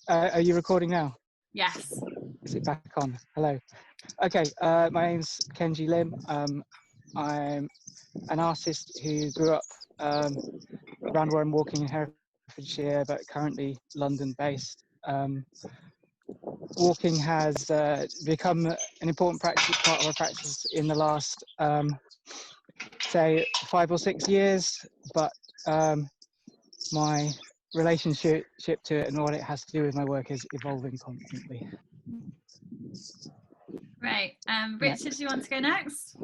Are you recording now? Yes. Is it back on? Hello. Okay, my name's Kenji Lim. I'm an artist who grew up around where I'm walking in Herefordshire, but currently London-based. Walking has become an important part of our practice in the last, say, 5 or 6 years, but my relationship to it and what it has to do with my work is evolving constantly. Right. Richard, do you want to go next?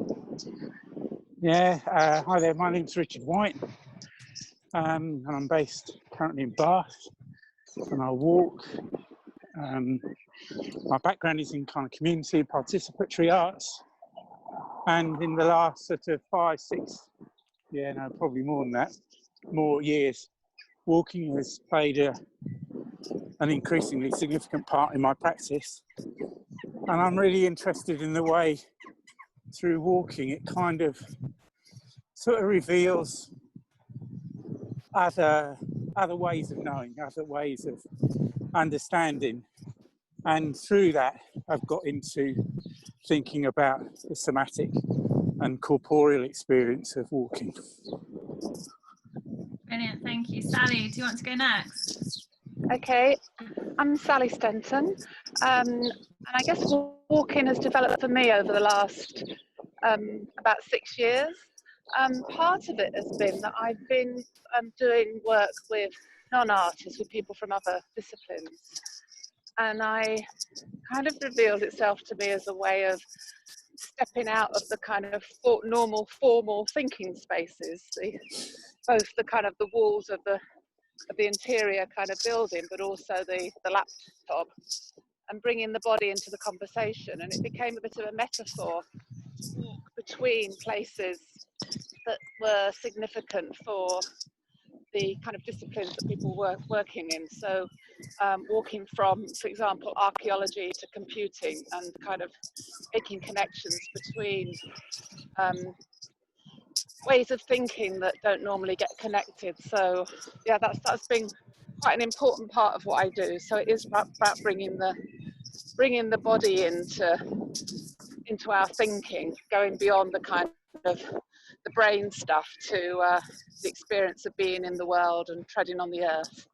Yeah, hi there, my name's Richard White, and I'm based currently in Bath, and I walk. My background is in kind of community participatory arts, and in the last sort of 5, 6, probably more than that, more years, walking has played an increasingly significant part in my practice, and I'm really interested in the way through walking it kind of sort of reveals other ways of knowing, other ways of understanding, and through that I've got into thinking about the somatic and corporeal experience of walking. Brilliant, thank you. Sally, do you want to go next? Okay, I'm Sally Stenton, and I guess walking has developed for me over the last about 6 years. Part of it has been that I've been doing work with non-artists, with people from other disciplines, and I kind of revealed itself to me as a way of stepping out of the kind of normal formal thinking spaces, both the kind of the walls of the interior kind of building, but also the laptop, and bringing the body into the conversation. And it became a bit of a metaphor to walk between places that were significant for the kind of disciplines that people were working in. So walking from, for example, archaeology to computing, and kind of making connections between ways of thinking that don't normally get connected. So yeah, that's been quite an important part of what I do. So it is about bringing the body into our thinking, going beyond the kind of the brain stuff to the experience of being in the world and treading on the earth.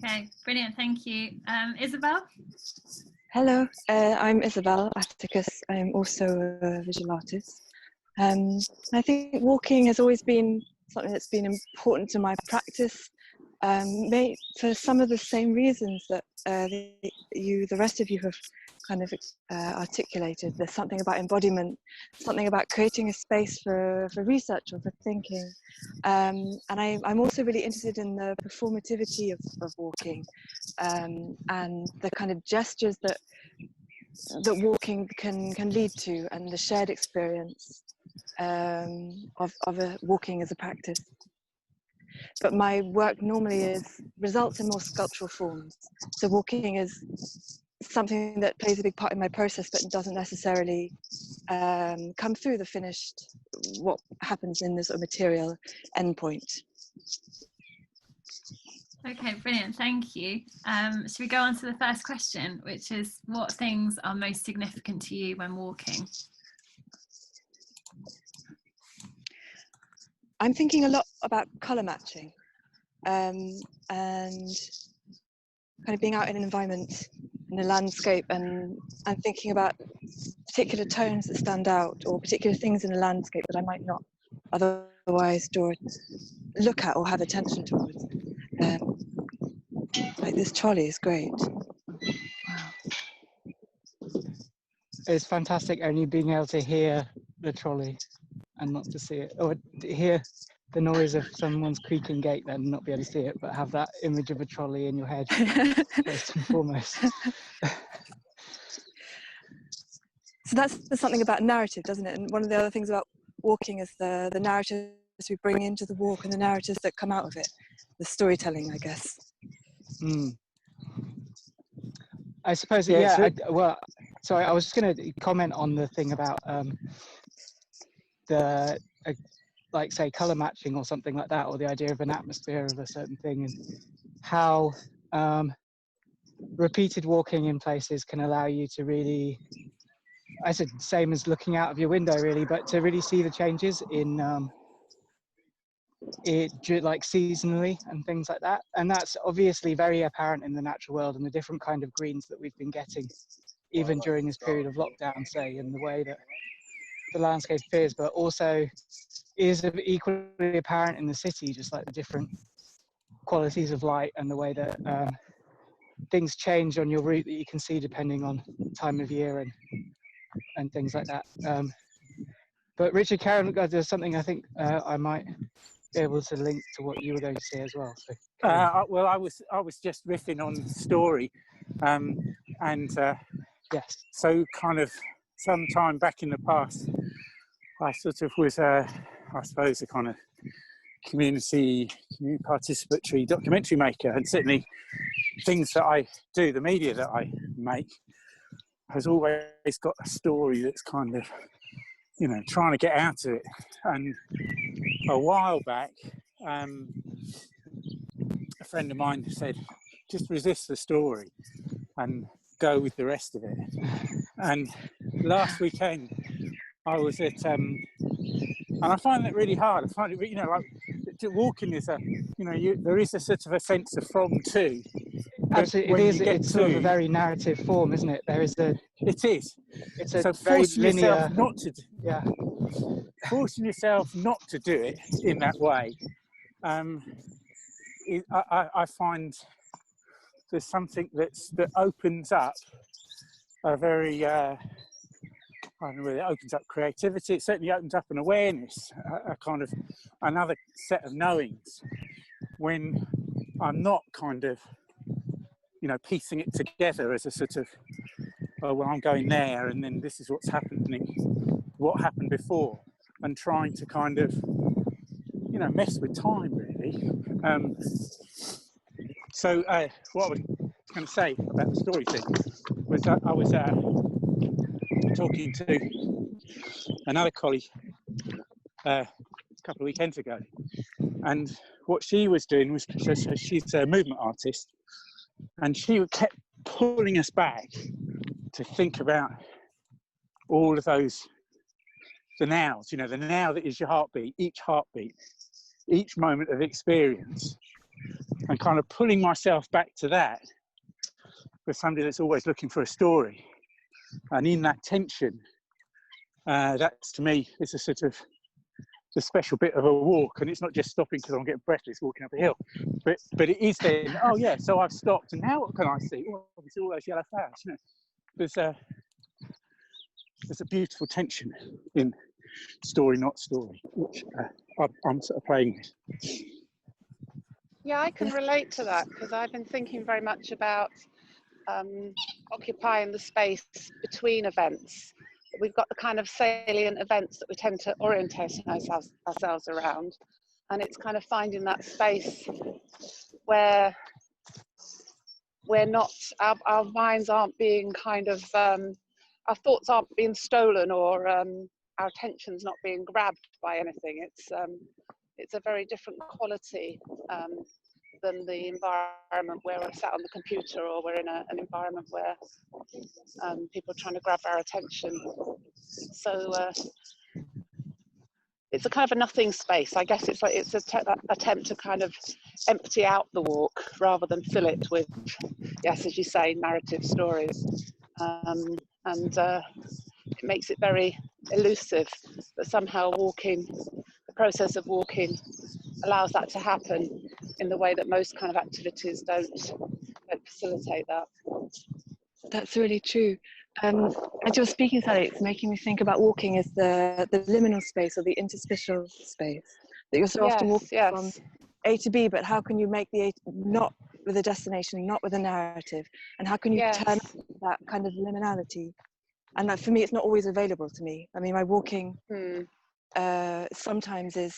Okay, brilliant, thank you. Isobel? Hello, I'm Isobel Atacus. I'm also a visual artist. I think walking has always been something that's been important to my practice, for some of the same reasons that the rest of you have kind of articulated. There's something about embodiment, something about creating a space for research or for thinking. And I'm also really interested in the performativity of walking, and the kind of gestures that walking can lead to, and the shared experience of walking as a practice. But my work normally results in more sculptural forms. So walking is something that plays a big part in my process, but doesn't necessarily come through the finished, what happens in the sort of material endpoint. Okay, brilliant, thank you. Should we go on to the first question, which is, what things are most significant to you when walking? I'm thinking a lot about colour matching, and kind of being out in an environment, in a landscape, and thinking about particular tones that stand out, or particular things in a landscape that I might not otherwise look at or have attention towards. Like this trolley is great. Wow. It's fantastic only being able to hear the trolley and not to see it, or hear the noise of someone's creaking gate and not be able to see it, but have that image of a trolley in your head first and foremost. So that's something about narrative, doesn't it? And one of the other things about walking is the narratives we bring into the walk and the narratives that come out of it, the storytelling, I guess. I suppose, sorry, I was just going to comment on the thing about like say colour matching or something like that, or the idea of an atmosphere of a certain thing. And how repeated walking in places can allow you to really, I said same as looking out of your window really, but to really see the changes in like seasonally and things like that. And that's obviously very apparent in the natural world and the different kind of greens that we've been getting even during this period of lockdown, say, in the way that the landscape appears, but also is equally apparent in the city, just like the different qualities of light and the way that things change on your route that you can see depending on time of year and things like that. But Richard, Karen, there's something I think I might be able to link to what you were going to say as well. So, well, I was just riffing on story, and yes, so kind of some time back in the past, I sort of was, I suppose, a kind of community participatory documentary maker, and certainly things that I do, the media that I make, has always got a story that's kind of, you know, trying to get out of it. And a while back, a friend of mine said, just resist the story and go with the rest of it. And last weekend I was at, and I find that really hard. I find it, you know, like walking is a, you know, there is a sort of a sense of from to. Absolutely, it is. It's sort of a very narrative form, isn't it? There is a. It is. It's a so very forcing linear. Yourself not to. Yeah. Forcing yourself not to do it in that way, I find there's something that opens up a very. I don't know whether it opens up creativity. It certainly opens up an awareness, a kind of another set of knowings when I'm not kind of, you know, piecing it together as a sort of, oh, well, I'm going there and then this is what's happening, what happened before, and trying to kind of, you know, mess with time really. So what I was going to say about the story thing was that I was talking to another colleague a couple of weekends ago, and what she was doing was, so she's a movement artist, and she kept pulling us back to think about all of those, the nows, you know, the now that is your heartbeat, each moment of experience, and kind of pulling myself back to that for somebody that's always looking for a story. And in that tension, that's to me, it's a sort of the special bit of a walk, and it's not just stopping because I'm getting breathless walking up a hill, but it is then, oh yeah, so I've stopped, and now what can I see? Well, I see all those yellow flowers, you know. There's a beautiful tension in story, not story, which I'm sort of playing with. Yeah, I can relate to that because I've been thinking very much about occupying the space between events. We've got the kind of salient events that we tend to orientate ourselves around, and it's kind of finding that space where we're not, our minds aren't being kind of, our thoughts aren't being stolen, or our attention's not being grabbed by anything. It's a very different quality than the environment where we're sat on the computer, or we're in an environment where people are trying to grab our attention. So it's a kind of a nothing space. I guess it's like it's an attempt to kind of empty out the walk rather than fill it with, yes, as you say, narrative stories. And it makes it very elusive, but somehow walking, the process of walking allows that to happen in the way that most kind of activities don't facilitate that. That's really true. As you're speaking, Sally, it's making me think about walking as the liminal space, or the interstitial space, that you're so often walking from A to B, but how can you make the A not with a destination, not with a narrative, and how can you turn that kind of liminality? And that, for me, it's not always available to me. I mean, my walking sometimes is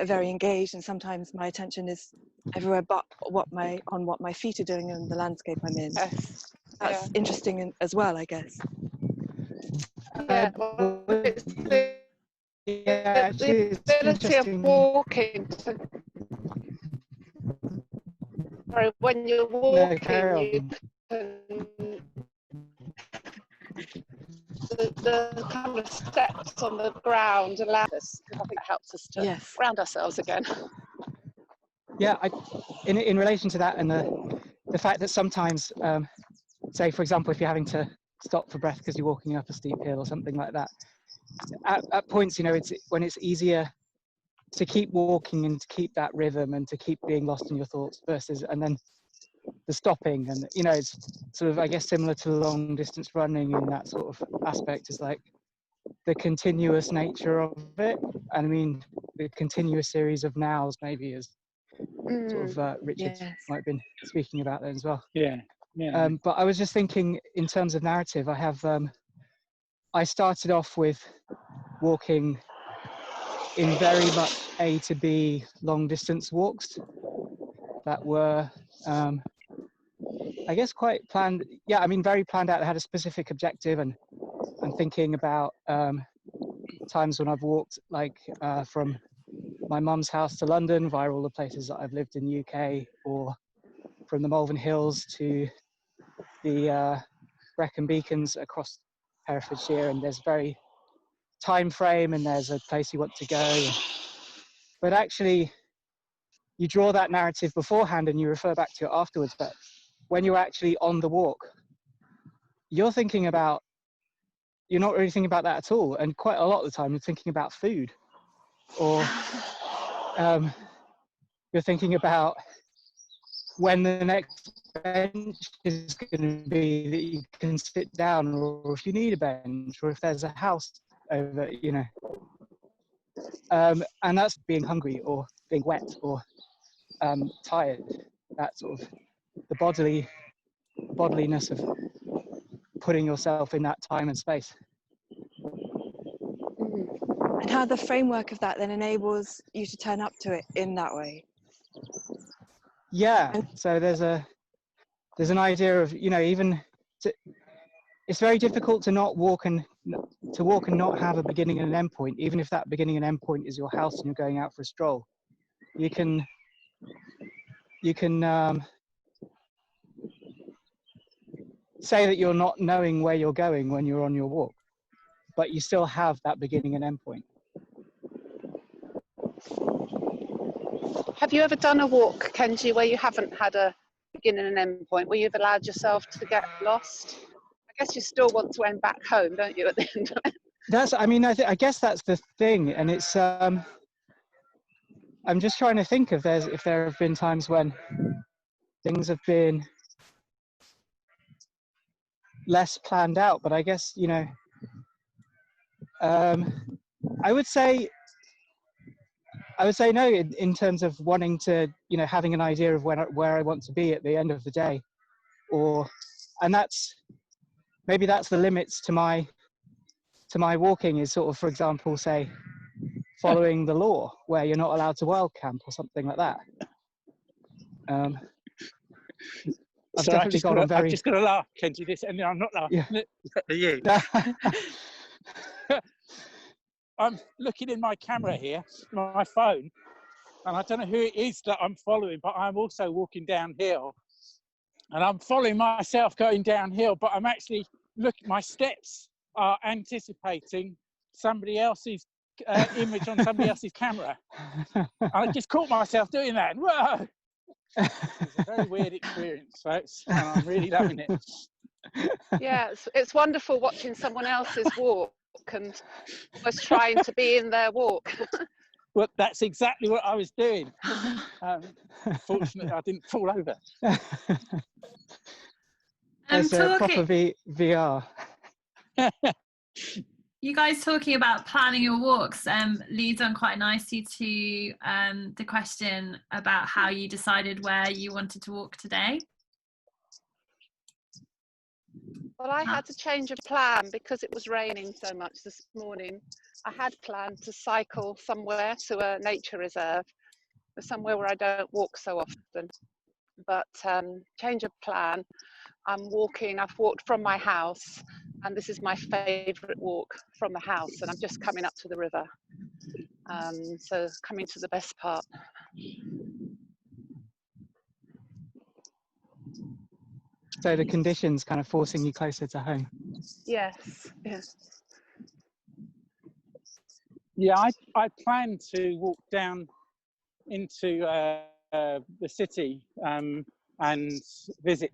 very engaged, and sometimes my attention is everywhere but what my feet are doing and the landscape I'm in. That's interesting as well, I guess. Well, it's the actually, it's ability of interesting. walking. Sorry, when you're No, carry walking, you on. can, the kind of steps on the ground allow us, because I think it helps us to Yes. ground ourselves again. Yeah, in relation to that and the fact that sometimes, say for example, if you're having to stop for breath because you're walking up a steep hill or something like that, at points, you know, it's when it's easier to keep walking and to keep that rhythm and to keep being lost in your thoughts versus, and then the stopping, and you know, it's sort of, I guess, similar to long distance running in that sort of aspect, is like the continuous nature of it. And I mean, the continuous series of nows maybe is sort of Richard Yes. might have been speaking about there as well. Yeah, yeah. But I was just thinking in terms of narrative, I have I started off with walking in very much A to B long distance walks that were I guess quite planned. Yeah, I mean, very planned out. I had a specific objective, and I'm thinking about times when I've walked like from my mum's house to London via all the places that I've lived in the UK, or from the Malvern Hills to the Brecon Beacons across Herefordshire, and there's very time frame and there's a place you want to go. But actually, you draw that narrative beforehand and you refer back to it afterwards. But when you're actually on the walk, you're not really thinking about that at all. And quite a lot of the time, you're thinking about food, or you're thinking about when the next bench is going to be that you can sit down, or if you need a bench, or if there's a house over, you know. And that's being hungry or being wet or tired. That sort of the bodiliness of putting yourself in that time and space. And how the framework of that then enables you to turn up to it in that way. Yeah. So there's an idea of, you know, it's very difficult to walk and not have a beginning and an end point, even if that beginning and end point is your house and you're going out for a stroll. You can say that you're not knowing where you're going when you're on your walk, but you still have that beginning and end point. Have you ever done a walk, Kenji, where you haven't had a beginning and end point, where you've allowed yourself to get lost? I guess you still want to end back home, don't you, at the end of it? I guess that's the thing, and it's I'm just trying to think if there have been times when things have been less planned out, but I guess, you know, I would say no, in terms of wanting to, you know, having an idea of where I want to be at the end of the day, and maybe that's the limits to my walking, is sort of, for example, say following the law where you're not allowed to wild camp or something like that. I've definitely got on very. I've just got to laugh, Kenji. This, and I'm not laughing at you. I'm looking in my camera here, my phone, and I don't know who it is that I'm following, but I'm also walking downhill, and I'm following myself going downhill. But I'm actually my steps are anticipating somebody else's image on somebody else's camera. And I just caught myself doing that. Whoa! It's a very weird experience, folks, and I'm really loving it. Yeah, it's wonderful watching someone else's walk and almost trying to be in their walk. Well, that's exactly what I was doing. Fortunately, I didn't fall over. It's a proper VR. You guys talking about planning your walks leads on quite nicely to the question about how you decided where you wanted to walk today. Well, I had to change of plan because it was raining so much this morning. I had planned to cycle somewhere to a nature reserve, somewhere where I don't walk so often. But change of plan. I've walked from my house, and this is my favourite walk from the house, and I'm just coming up to the river. So coming to the best part. So the conditions kind of forcing you closer to home. Yes, yes. Yeah, I plan to walk down into the city and visit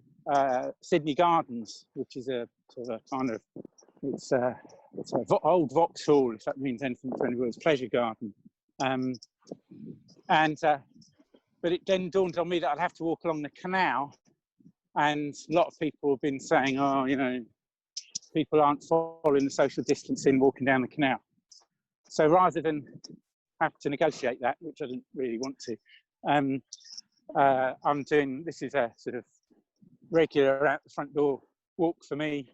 Sydney Gardens, which is a sort of a kind of, it's an old Vauxhall, if that means anything to anybody. It's pleasure garden. But it then dawned on me that I'd have to walk along the canal, and a lot of people have been saying, oh, you know, people aren't following the social distancing walking down the canal. So rather than have to negotiate that, which I didn't really want to, I'm doing, this is a sort of regular out the front door walk for me,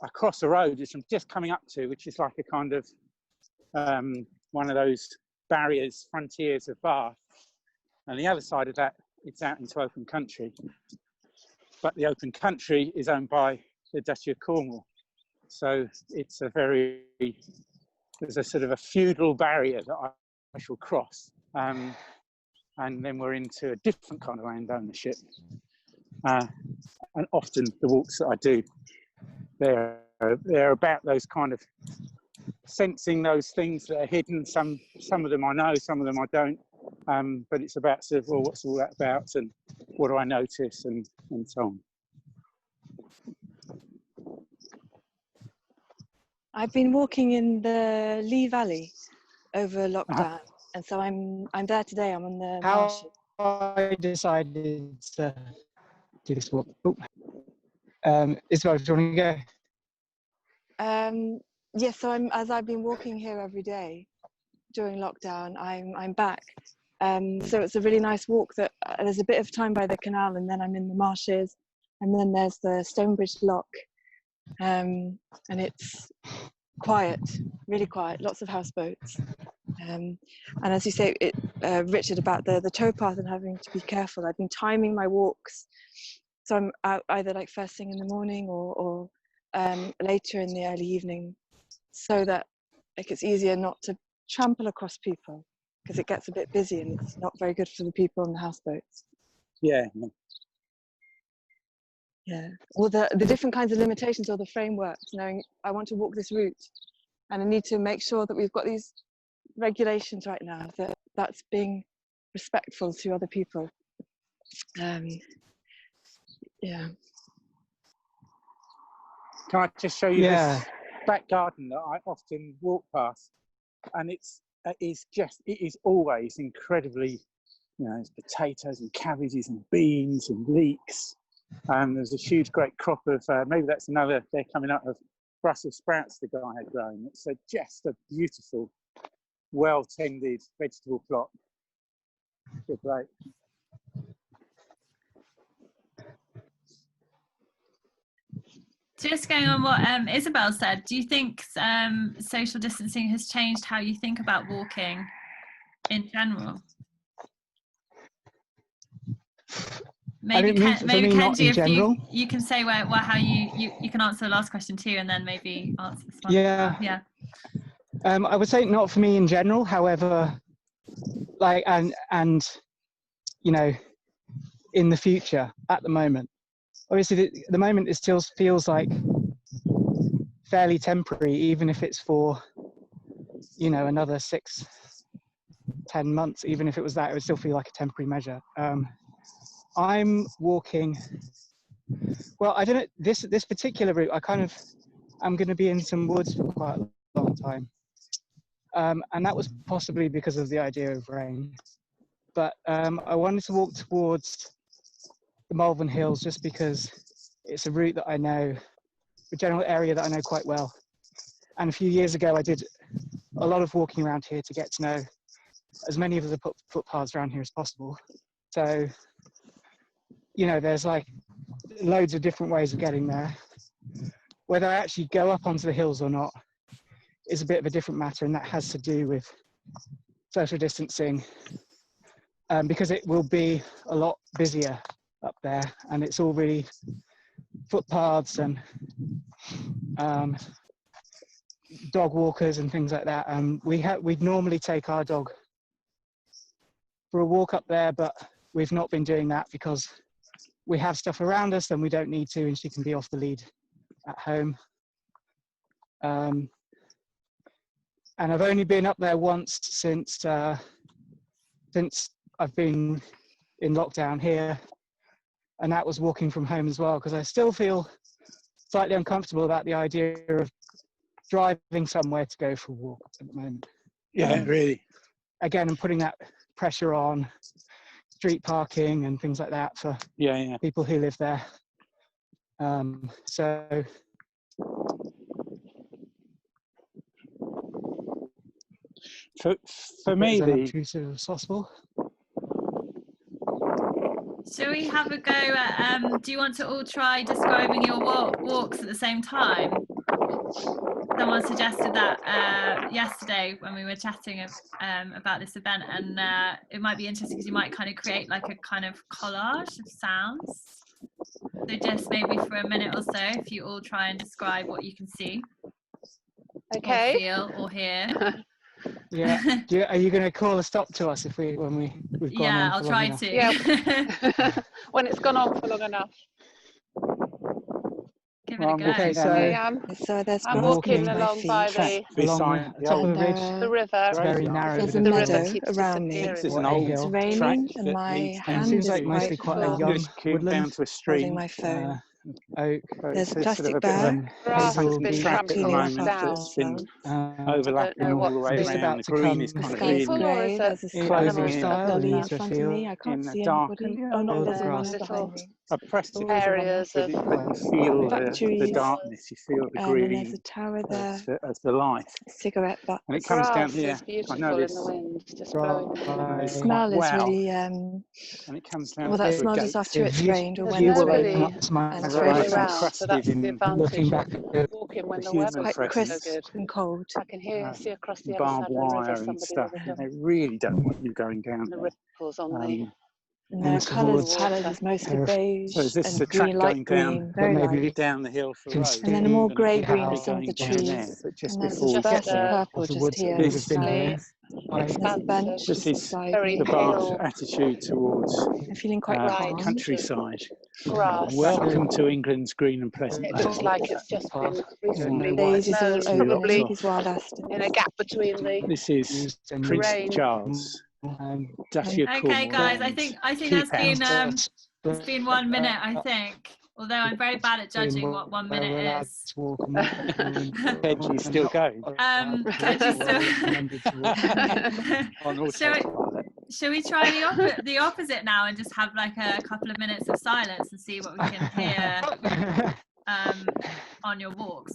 across the road, which I'm just coming up to, which is like a kind of one of those barriers, frontiers of Bath. And the other side of that, it's out into open country. But the open country is owned by the Duchy of Cornwall. So it's a very, there's a sort of a feudal barrier that I shall cross. And then we're into a different kind of land ownership. And often the walks that I do, they're about those kind of sensing those things that are hidden. Some of them I know, some of them I don't. But it's about sort of, well, what's all that about, and what do I notice, and so on. I've been walking in the Lee Valley over lockdown, and so I'm there today. I'm on the marshes. I decided to do this walk. Isobel, do you want to go? Yes, so as I've been walking here every day during lockdown, I'm back. So it's a really nice walk. That there's a bit of time by the canal, and then I'm in the marshes, and then there's the Stonebridge Lock, and it's quiet, really quiet. Lots of houseboats, and as you say, Richard, about the towpath and having to be careful. I've been timing my walks, so I'm out either like first thing in the morning or later in the early evening, so that like it's easier not to trample across people, because it gets a bit busy and it's not very good for the people on the houseboats. Yeah. Yeah. Or the different kinds of limitations or the frameworks, knowing I want to walk this route and I need to make sure that we've got these regulations right now, that's being respectful to other people. Yeah. Can I just show you this back garden that I often walk past? And it is always incredibly, you know, there's potatoes and cabbages and beans and leeks. And there's a huge, great crop of, maybe that's another, they're coming out of Brussels sprouts the guy had grown. It's just a beautiful, well-tended vegetable plot. Good, right. Just going on what Isobel said, do you think social distancing has changed how you think about walking in general? Maybe, maybe Kenji, if you can say how you can answer the last question too, and then maybe answer this one. Yeah. I would say not for me in general. However, like and you know, in the future, at the moment, obviously the moment it still feels like fairly temporary, even if it's for, you know, another 6-10 months. Even if it was that, it would still feel like a temporary measure. I'm walking, well, I don't know, this particular route, I'm going to be in some woods for quite a long time. And that was possibly because of the idea of rain. But I wanted to walk towards the Malvern Hills just because it's a route that I know, a general area that I know quite well. And a few years ago, I did a lot of walking around here to get to know as many of the footpaths around here as possible. So, you know, there's like loads of different ways of getting there. Whether I actually go up onto the hills or not is a bit of a different matter, and that has to do with social distancing, because it will be a lot busier up there, and it's all really footpaths and dog walkers and things like that. We'd normally take our dog for a walk up there, but we've not been doing that because we have stuff around us, then we don't need to, and she can be off the lead at home. And I've only been up there once since I've been in lockdown here, and that was walking from home as well, because I still feel slightly uncomfortable about the idea of driving somewhere to go for a walk at the moment. Yeah, really. Again, I'm putting that pressure on street parking and things like that for people who live there. So for me, as intrusive as possible. Shall we have a go at, do you want to all try describing your walks at the same time? Someone suggested that yesterday when we were chatting about this event, and it might be interesting because you might kind of create like a kind of collage of sounds. So just maybe for a minute or so, if you all try and describe what you can see, Okay. or feel, or hear. Yeah. Are you going to call a stop to us if we've gone Yeah, on I'll for long try enough? to. Yeah. When it's gone on for long enough. Give it a go. Okay, so I'm walking along by beside the top of the ridge. the river. It's very narrow. There's a bit of meadow hills. keeps around me. There's Or an a old hill. It's raining and my And it hand seems is like mostly quite quite a full. young down woodland. to a stream. Holding my phone. Oak. There's a Sort of plastic a bit of bag. Grass has hazel been beech, track at the trampling moment down. that's been I overlapping don't know all the what's way just been- around. about The to green come is kind of Sky is People, being or grey. is There's a it over animals? in a the dolly in nature front of field. me. I can't in the see dark. anybody. And, Oh no, all there's a grass. runner behind me. a precipice, Areas but of you feel the trees. darkness, you feel the And there's green a tower there. as the light. Cigarette butts. And it comes down grass here. is beautiful I know in this. the wind, just blowing in the wind. It's Smell is wow. really And it comes down well, that to a smell gate. just after it's rained, or There's when it's nobody raining. That's my And it's very nobody very much around, so encrusted that's the in advantage looking back of at walking when the the human weather's quite not presence. so crisp good. and cold. I can see across the other barbed side of the river wire and somebody stuff. with And they really don't want you going down the there. ripples on the And their Into the colours woods. palette is mostly beige So is this and the track green, light going down? green, But very maybe light. down the hill for can road. And then a more see grey And green how to some of the going down trees. there, but just And there's before a we get burst of there, purple of the just woods here. that This- we've been here. There's a expansive, bench this just is beside very the me. Bath's pale attitude towards I'm feeling quite Right. calm. countryside. grass. Welcome to England's green and pleasant It land. looks like it's just been Don't recently know why wet. it's Daisies No, all it's over lots me, of- these wild asters. in a gap between the This is used and Prince rain. Charles, Duchy of Okay, Cornwall. guys, I and think keep that's been out. it's been 1 minute, I think. Although I'm very bad at judging what 1 minute is. Kenji's still going. Kenji's On still. autopilot. Shall we try the opposite now and just have like a couple of minutes of silence and see what we can hear on your walks?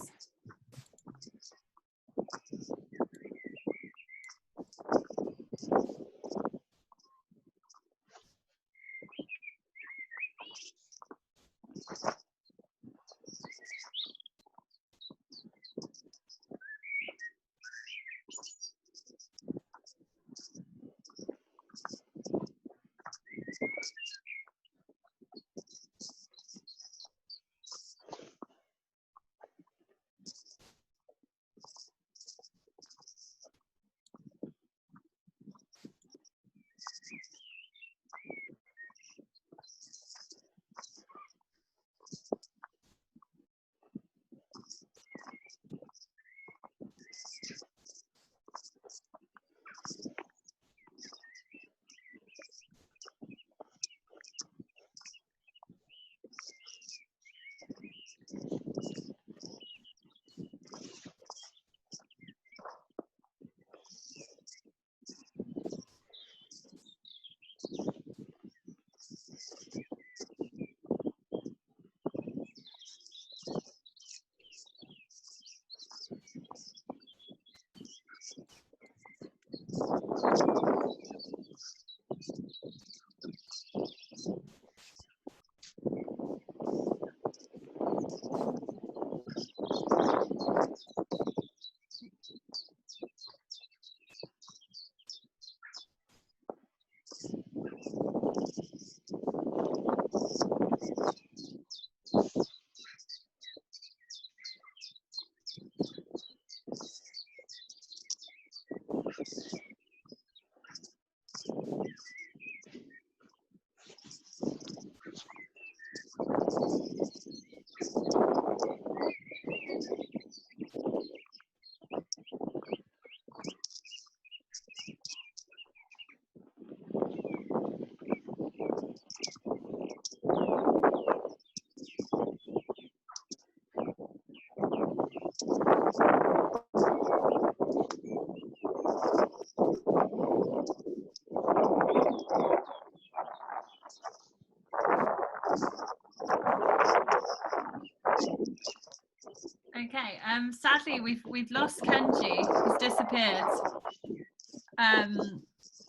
sadly we've lost Kenji. He's disappeared.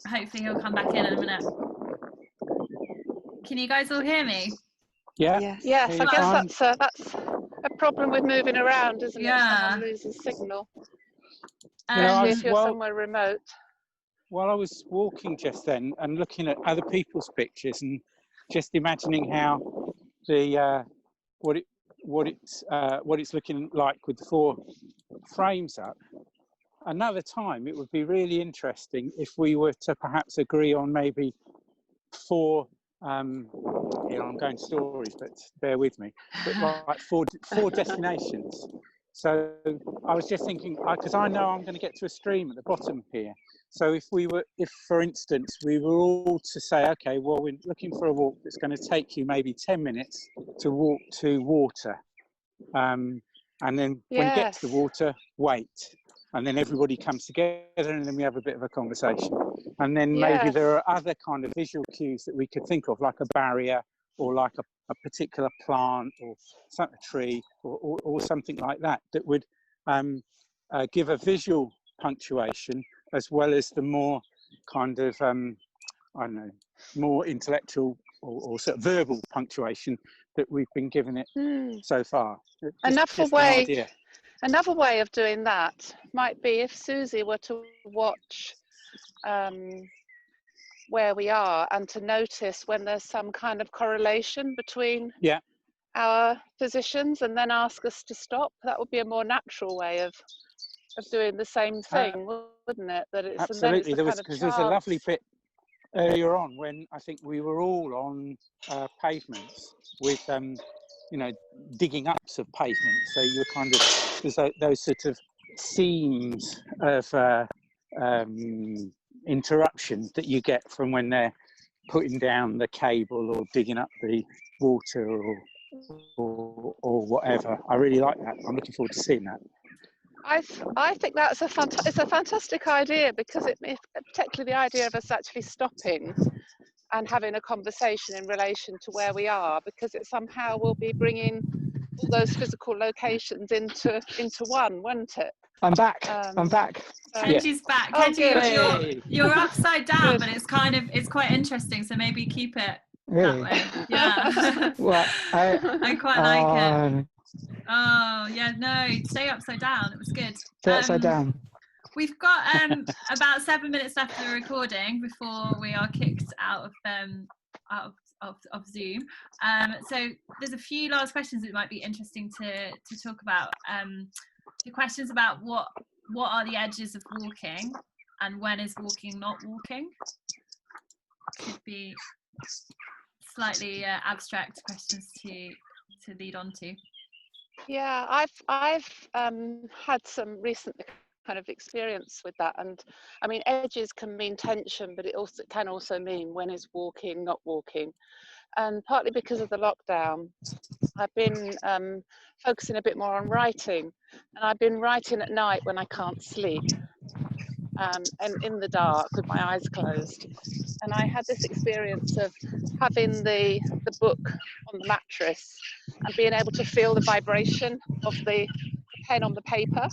Hopefully he'll come back in a minute. Can you guys all hear me? Yeah. Yes, I guess fine. that's a problem with moving around, isn't it? Yeah. Someone loses signal, You know, especially if you're somewhere remote. While I was walking just then and looking at other people's pictures and just imagining how the what it's looking like with the 4 frames up. Another time, it would be really interesting if we were to perhaps agree on maybe 4. I'm going stories, but bear with me. But like 4 destinations. So I was just thinking, because I know I'm going to get to a stream at the bottom here. So if for instance, we were all to say, okay, well, we're looking for a walk that's going to take you maybe 10 minutes to walk to water. And then when you get to the water, wait. And then everybody comes together and then we have a bit of a conversation. And then maybe there are other kind of visual cues that we could think of, like a barrier or like a particular plant or a tree or something like that, that would give a visual punctuation as well as the more kind of, I don't know, more intellectual or sort of verbal punctuation that we've been given it so far. Another way of doing that might be if Susie were to watch where we are and to notice when there's some kind of correlation between our positions and then ask us to stop. That would be a more natural way of doing the same thing, wouldn't it? That it's absolutely. There's a lovely bit earlier on when I think we were all on pavements with digging ups of pavement, so you're kind of there's those sort of seams of interruption that you get from when they're putting down the cable or digging up the water or whatever. I really like that. I'm looking forward to seeing that. I think that's it's a fantastic idea, because particularly the idea of us actually stopping and having a conversation in relation to where we are, because it somehow will be bringing all those physical locations into one, won't it? I'm back. I'm back. Kenji's back. Oh, Kenji, you're upside down, but it's quite interesting. So maybe keep it that way. Yeah. Well, I quite like it. Oh yeah, no, stay upside down. It was good. Stay upside down. We've got about 7 minutes left of the recording before we are kicked out of Zoom. So there's a few last questions that might be interesting to talk about. The questions about what are the edges of walking and when is walking not walking. Could be slightly abstract questions to lead on to. Yeah, I've had some recent kind of experience with that, and I mean, edges can mean tension, but it can also mean when is walking not walking. And partly because of the lockdown, I've been focusing a bit more on writing, and I've been writing at night when I can't sleep, and in the dark with my eyes closed. And I had this experience of having the book on the mattress and being able to feel the vibration of the pen on the paper,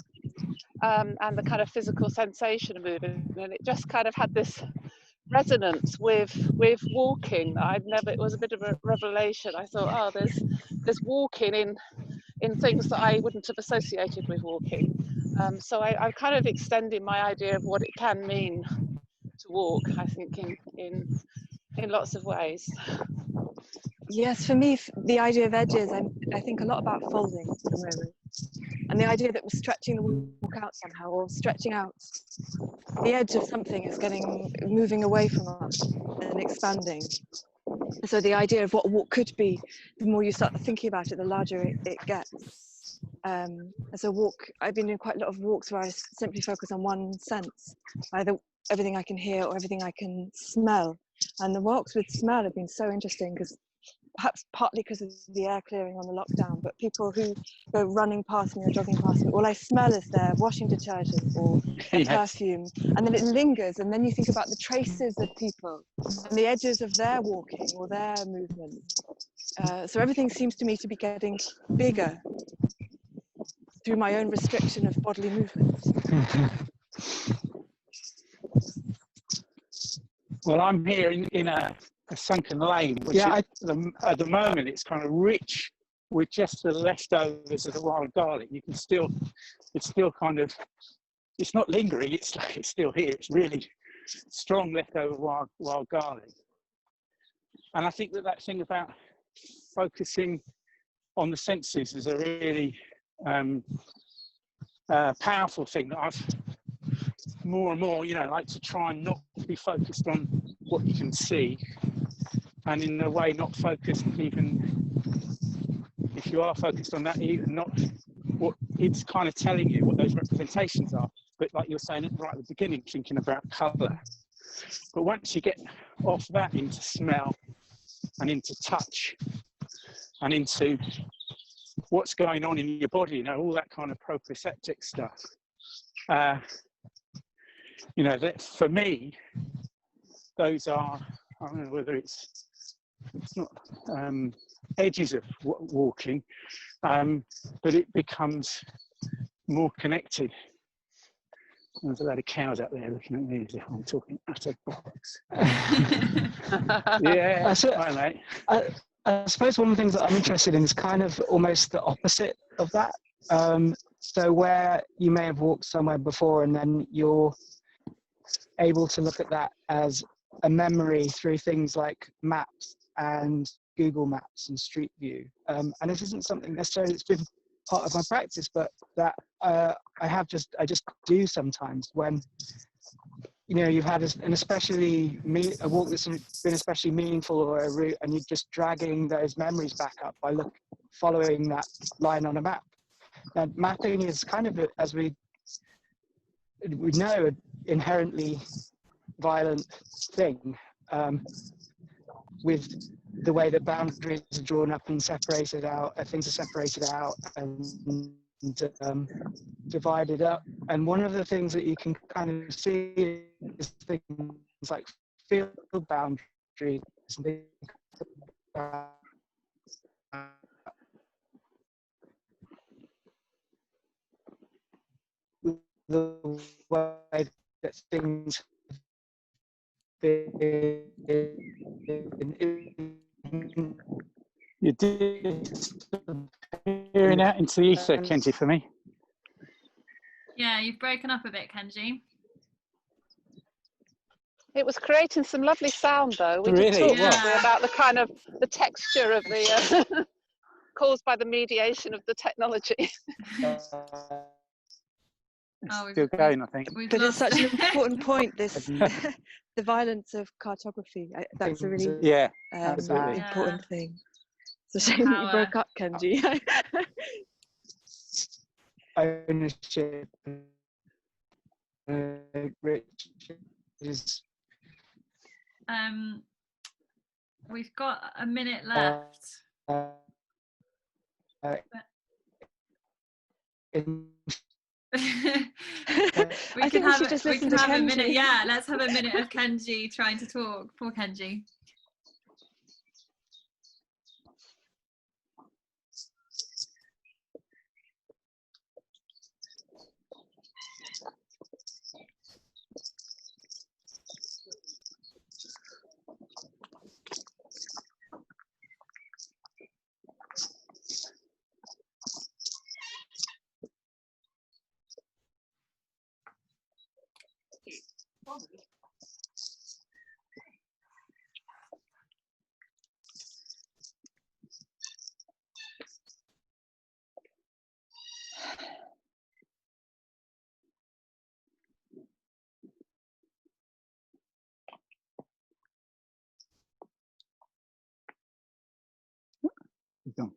and the kind of physical sensation of moving, and it just kind of had this resonance with walking. It was a bit of a revelation. I thought, oh, there's walking in things that I wouldn't have associated with walking. So I kind of extended my idea of what it can mean to walk, I think, in lots of ways. Yes, for me, the idea of edges, I think a lot about folding at the moment. And the idea that we're stretching the walk out somehow, or stretching out the edge of something is moving away from us and expanding. So the idea of what a walk could be, the more you start thinking about it, the larger it gets. As a walk, I've been doing quite a lot of walks where I simply focus on one sense, either everything I can hear or everything I can smell. And the walks with smell have been so interesting, because perhaps partly because of the air clearing on the lockdown, but people who go running past me or jogging past me, all I smell is their washing detergent or their perfume, and then it lingers, and then you think about the traces of people and the edges of their walking or their movement. So everything seems to me to be getting bigger. through my own restriction of bodily movement. Well, I'm here in a sunken lane, which at the moment it's kind of rich with just the leftovers of the wild garlic. You can still, it's still kind of, it's not lingering, it's like it's still here. It's really strong leftover wild garlic. And I think that thing about focusing on the senses is a really powerful thing that I've more and more, like to try and not be focused on what you can see, and in a way not focused, even if you are focused on that, even not what it's kind of telling you, what those representations are. But like you were saying right at the beginning, thinking about colour. But once you get off that into smell and into touch and into what's going on in your body, all that kind of proprioceptic stuff, that for me, those are, I don't know whether it's not edges of walking, but it becomes more connected. There's a lot of cows out there looking at me as if I'm talking utter bollocks. Yeah, hi mate. I suppose one of the things that I'm interested in is kind of almost the opposite of that. So where you may have walked somewhere before and then you're able to look at that as a memory through things like maps and Google Maps and Street View. And this isn't something necessarily that's been part of my practice, but that I just do sometimes when you've had a walk that's been especially meaningful, or a route, and you're just dragging those memories back up by following that line on a map. And mapping is kind of, as we know, an inherently violent thing, with the way that boundaries are drawn up and separated out, things are separated out and divided up. And one of the things that you can kind of see is things like field boundaries, and things about the way that things You're disappearing out into the ether, Kenji, for me. Yeah, you've broken up a bit, Kenji. It was creating some lovely sound, though. We Really? did talk Yeah. about the kind of the texture of the caused by the mediation of the technology. Still going, I think. But it's such an important point, this the violence of cartography. That's a really important thing. It's a shame that you broke up, Kenji. Ownership, Rich is. We've got a minute left. we can have a minute. Yeah, let's have a minute of Kenji trying to talk. Poor Kenji. Gone.